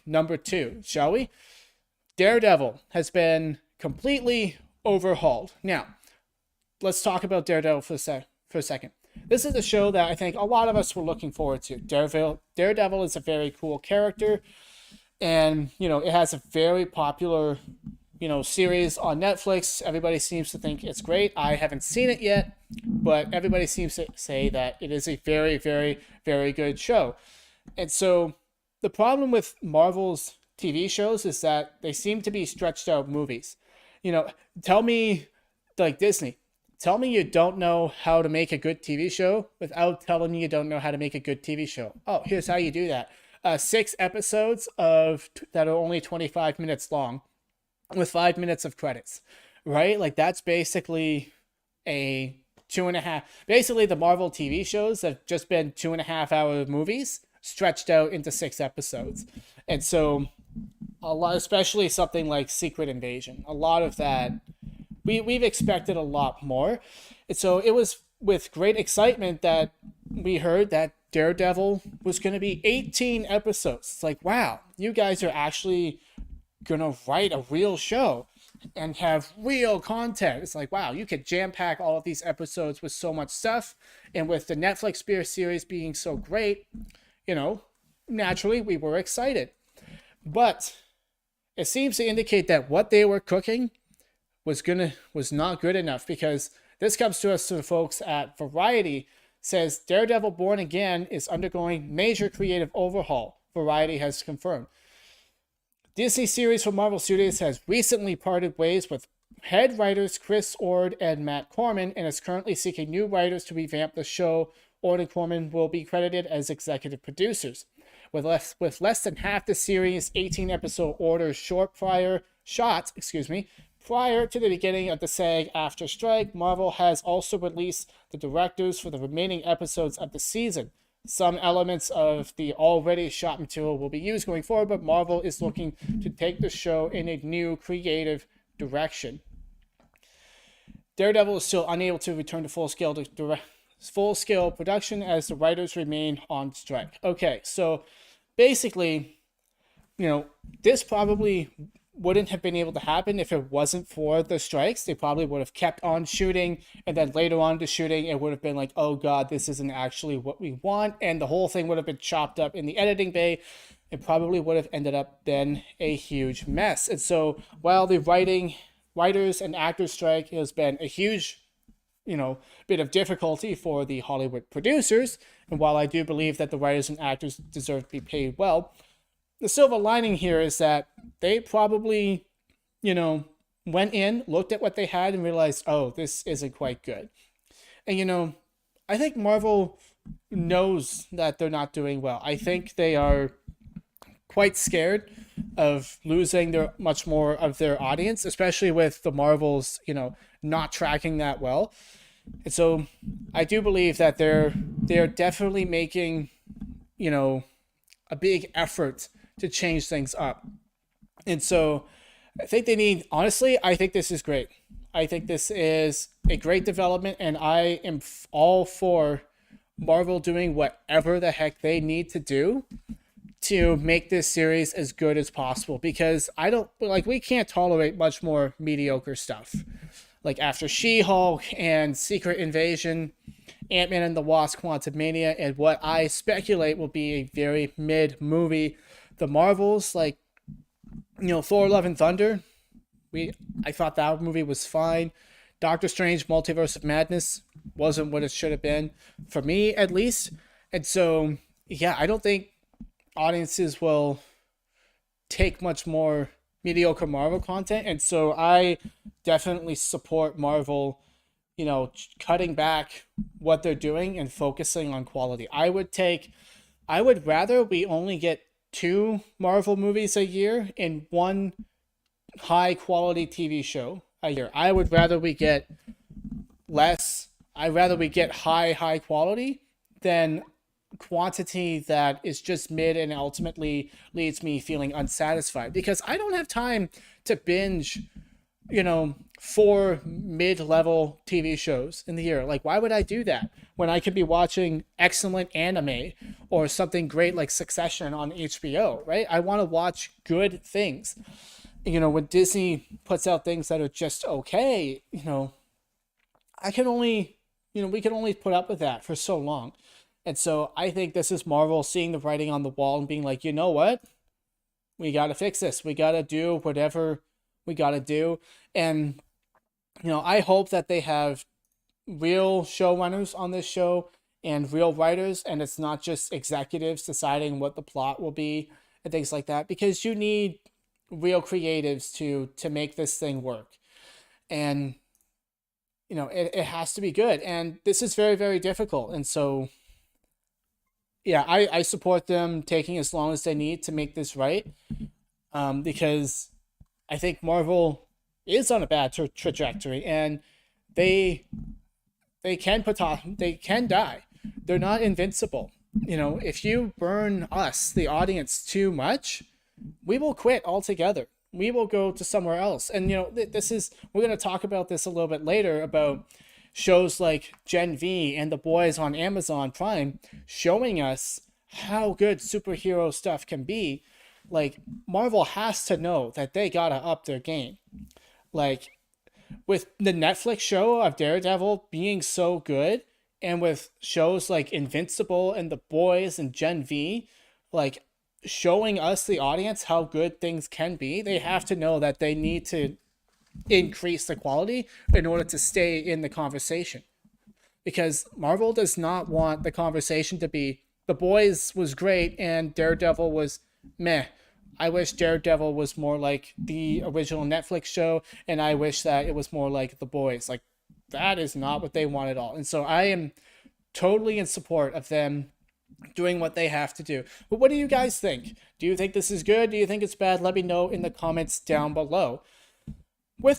number 2, shall we? Daredevil has been completely overhauled. Now, let's talk about Daredevil for a second. This is a show that I think a lot of us were looking forward to. Daredevil is a very cool character, and it has a very popular series on Netflix. Everybody seems to think it's great. I haven't seen it yet, but everybody seems to say that it is a very, very, very good show. And so the problem with Marvel's TV shows is that they seem to be stretched out movies. Tell me, like Disney, tell me you don't know how to make a good TV show without telling me you don't know how to make a good TV show. Oh, here's how you do that. 6 episodes that are only 25 minutes long with 5 minutes of credits, right? Like that's basically a 2.5. Basically, the Marvel TV shows have just been 2.5-hour movies stretched out into 6 episodes. And so a lot, especially something like Secret Invasion, a lot of that we've expected a lot more. And so it was with great excitement that we heard that Daredevil was going to be 18 episodes. It's like, wow, you guys are actually going to write a real show and have real content. It's like, wow, you could jam pack all of these episodes with so much stuff. And with the Netflix Beer series being so great, naturally we were excited. But it seems to indicate that what they were cooking was not good enough, because this comes to us to the folks at Variety. Says Daredevil Born Again is undergoing major creative overhaul, Variety has confirmed. Disney series from Marvel Studios has recently parted ways with head writers Chris Ord and Matt Corman and is currently seeking new writers to revamp the show. Ord and Corman will be credited as executive producers. With less than half the series' 18-episode order prior to the beginning of the SAG-AFTRA strike, Marvel has also released the directors for the remaining episodes of the season. Some elements of the already shot material will be used going forward, but Marvel is looking to take the show in a new creative direction. Daredevil is still unable to return to full-scale production as the writers remain on strike. Okay, so basically, this probably wouldn't have been able to happen if it wasn't for the strikes. They probably would have kept on shooting, and then later on to shooting, it would have been like, oh god, this isn't actually what we want, and the whole thing would have been chopped up in the editing bay. It probably would have ended up then a huge mess. And so while the writers and actors strike has been a huge bit of difficulty for the Hollywood producers, and while I do believe that the writers and actors deserve to be paid well, the silver lining here is that they probably, went in, looked at what they had, and realized, oh, this isn't quite good. And, I think Marvel knows that they're not doing well. I think they are quite scared of losing much more of their audience, especially with the Marvels, not tracking that well. And so I do believe that they're definitely making, a big effort to change things up. And so I think I think this is great. I think this is a great development, and I am all for Marvel doing whatever the heck they need to do to make this series as good as possible, because we can't tolerate much more mediocre stuff. Like after She-Hulk and Secret Invasion, Ant-Man and the Wasp: Quantumania, and what I speculate will be a very mid movie, the Marvels, Thor: Love and Thunder, I thought that movie was fine. Doctor Strange: Multiverse of Madness wasn't what it should have been, for me at least. And so, yeah, I don't think audiences will take much more mediocre Marvel content. And so I definitely support Marvel, cutting back what they're doing and focusing on quality. I would rather we only get 2 Marvel movies a year and 1 high quality TV show a year. I would rather we get high quality than quantity that is just mid and ultimately leaves me feeling unsatisfied, because I don't have time to binge 4 mid-level TV shows in the year. Like, why would I do that when I could be watching excellent anime or something great like Succession on HBO, right? I want to watch good things. When Disney puts out things that are just okay, I can only, we can only put up with that for so long. And so I think this is Marvel seeing the writing on the wall and being like, you know what? We got to fix this. We got to do whatever we got to do. And, I hope that they have real showrunners on this show and real writers, and it's not just executives deciding what the plot will be and things like that, because you need real creatives to make this thing work. And it has to be good, and this is very, very difficult. And so yeah, I support them taking as long as they need to make this right, because I think Marvel is on a bad trajectory, and they they can die. They're not invincible. If you burn us, the audience, too much, we will quit altogether. We will go to somewhere else. And this is, we're going to talk about this a little bit later, about shows like Gen V and The Boys on Amazon Prime showing us how good superhero stuff can be. Like, Marvel has to know that they gotta up their game. Like, with the Netflix show of Daredevil being so good, and with shows like Invincible and The Boys and Gen V, like, showing us, the audience, how good things can be, they have to know that they need to increase the quality in order to stay in the conversation. Because Marvel does not want the conversation to be The Boys was great and Daredevil was meh. I wish Daredevil was more like the original Netflix show, and I wish that it was more like The Boys. Like, that is not what they want at all. And so I am totally in support of them doing what they have to do. But what do you guys think? Do you think this is good? Do you think it's bad? Let me know in the comments down below. With that,